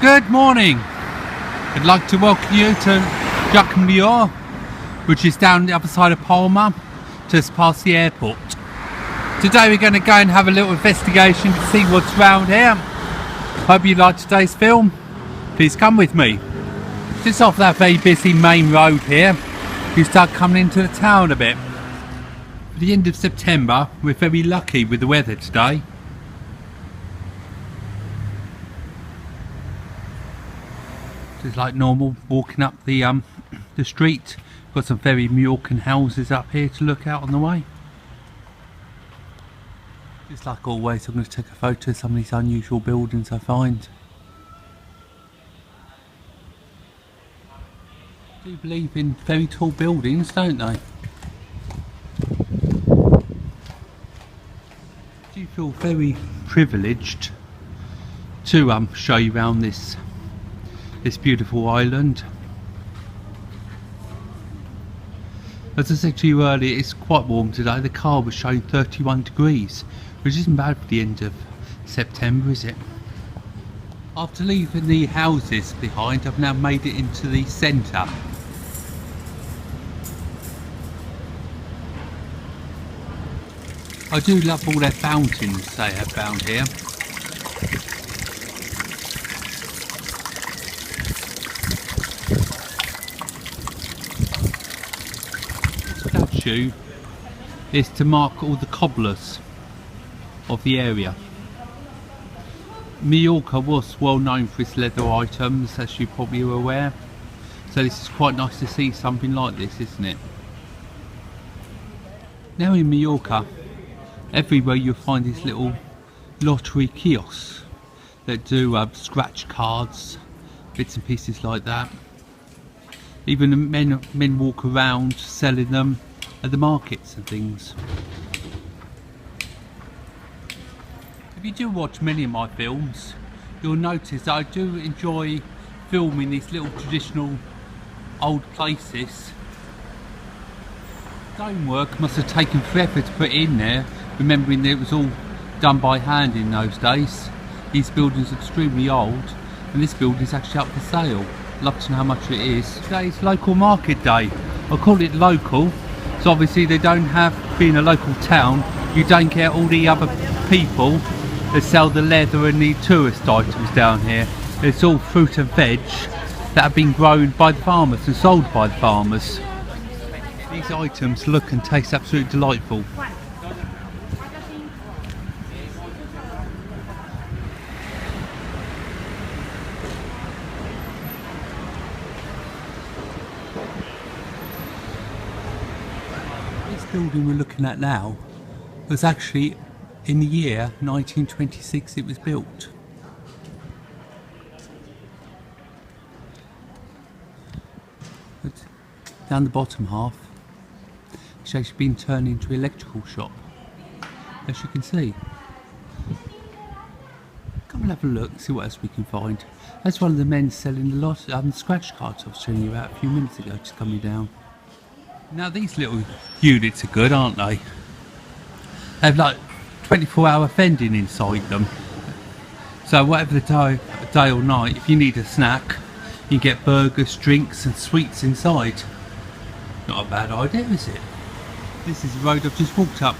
Good morning. I'd like to welcome you to LLUCMAJOR Mallorca, which is down the other side of Palma, just past the airport. Today we're going to go and have a little investigation to see what's around here. Hope you like today's film. Please come with me. Just off that very busy main road here, you start coming into the town a bit. At the end of September, we're very lucky with the weather today. Just like normal, walking up the street. Got some very Mallorcan houses up here to look out on the way. Just like always, I'm going to take a photo of some of these unusual buildings I find. I do believe in very tall buildings, don't they? I do feel very privileged to show you around this beautiful island. As I said to you earlier, it's quite warm today. The car was showing 31 degrees, which isn't bad for the end of September, is it? After leaving the houses behind, I've now made it into the centre. I do love all their fountains they have found here. Is to mark all the cobblers of the area. Mallorca was well known for its leather items, as you probably are aware, so this is quite nice to see something like this, isn't it? Now in Mallorca, everywhere you'll find these little lottery kiosks that do scratch cards, bits and pieces like that. Even the men walk around selling them at the markets and things. If you do watch many of my films, you'll notice that I do enjoy filming these little traditional old places. Stonework must have taken forever to put in there, remembering that it was all done by hand in those days. These buildings are extremely old, and this building is actually up for sale. Love to know how much it is. Today's local market day. I call it local, so obviously they don't have, being a local town, you don't get all the other people that sell the leather and the tourist items down here. It's all fruit and veg that have been grown by the farmers and sold by the farmers. These items look and taste absolutely delightful. This building we're looking at now was actually in the year 1926 it was built. But down the bottom half it's actually been turned into an electrical shop, as you can see. Come and have a look, see what else we can find. That's one of the men selling the scratch cards I was telling you about a few minutes ago, just coming down. Now these little units are good, aren't they? They have like 24-hour vending inside them. So whatever the day or night, if you need a snack, you get burgers, drinks and sweets inside. Not a bad idea, is it? This is the road I've just walked up.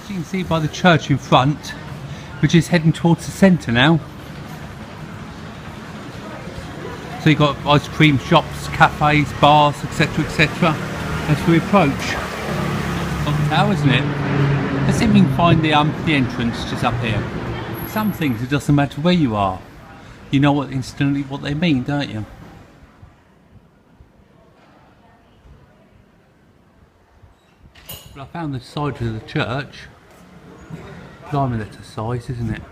As you can see by the church in front, which is heading towards the centre now. So you've got ice cream shops, cafes, bars, etc, etc. As we approach on the tower, isn't it? Let's see if we can find the entrance just up here. Some things it doesn't matter where you are. You know instantly what they mean, don't you? But I found the side of the church. Blimey, that's a size, isn't it?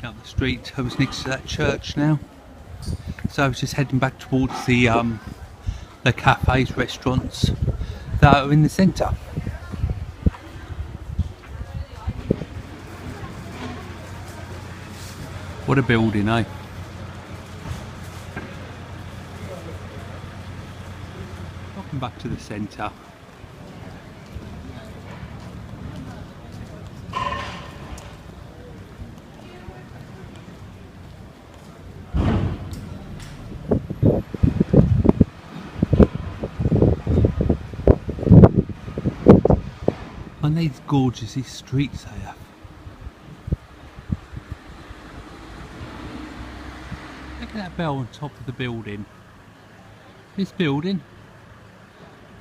Up the street, I was next to that church now, so I was just heading back towards the cafes, restaurants that are in the centre. What a building, eh? back to the centre. And these gorgeous, these streets they have. Look at that bell on top of the building. This building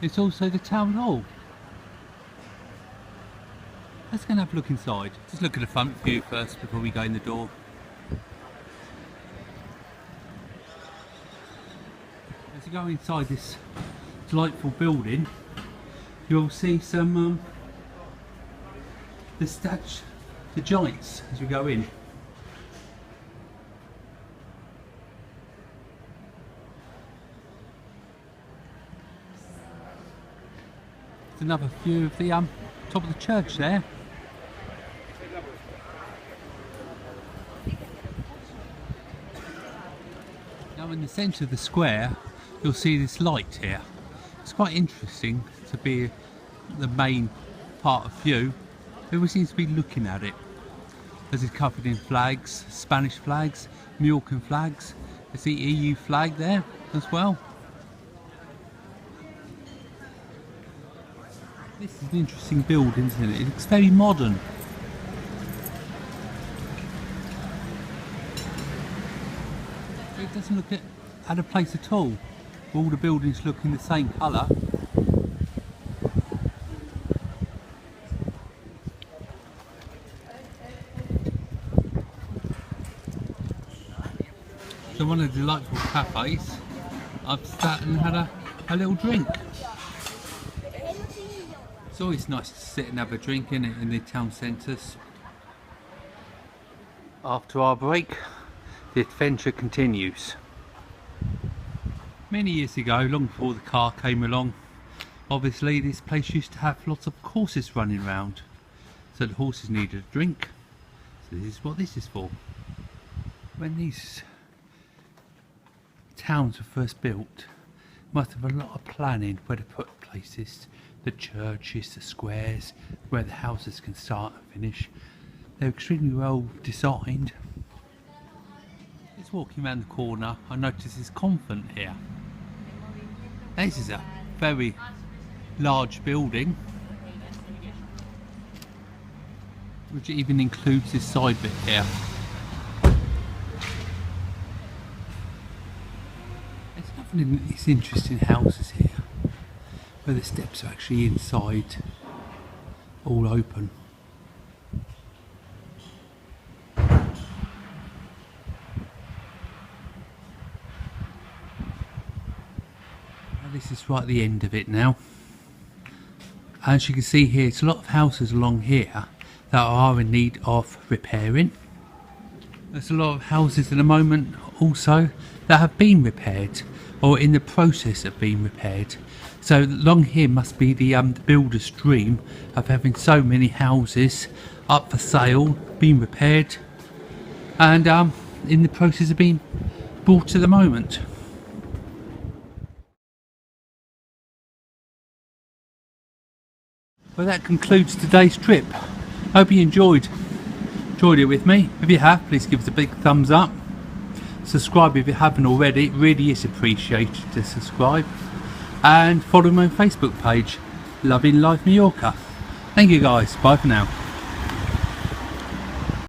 is also the town hall. Let's go and have a look inside. Just look at the front view first before we go in the door. As you go inside this delightful building, you'll see some the giants as we go in. There's another view of the top of the church there. Now in the centre of the square you'll see this light here. It's quite interesting to be the main part of view. Everyone seems to be looking at it as it's covered in flags, Spanish flags, Mallorcan flags. There's the EU flag there as well. This is an interesting building, isn't it? It looks very modern. It doesn't look out of place at all. All the buildings look in the same colour. So one of the delightful cafes, I've sat and had a little drink. It's always nice to sit and have a drink in the town centres. After our break, the adventure continues. Many years ago, long before the car came along, obviously this place used to have lots of horses running around. So the horses needed a drink. So this is what this is for. When these towns were first built, must have a lot of planning where to put places, the churches, the squares, where the houses can start and finish. They're extremely well designed. Just walking around the corner, I noticed this convent here. This is a very large building, which even includes this side bit here. There's nothing in these interesting houses here, where the steps are actually inside, all open. This is right at the end of it now. As you can see here, it's a lot of houses along here that are in need of repairing. There's a lot of houses at the moment also that have been repaired or in the process of being repaired. So along here must be the builder's dream of having so many houses up for sale, being repaired, and in the process of being bought at the moment. Well, that concludes today's trip. Hope you enjoyed it with me. If you have, please give us a big thumbs up. Subscribe if you haven't already. It really is appreciated to subscribe. And follow my Facebook page, Loving Life Mallorca. Thank you guys. Bye for now.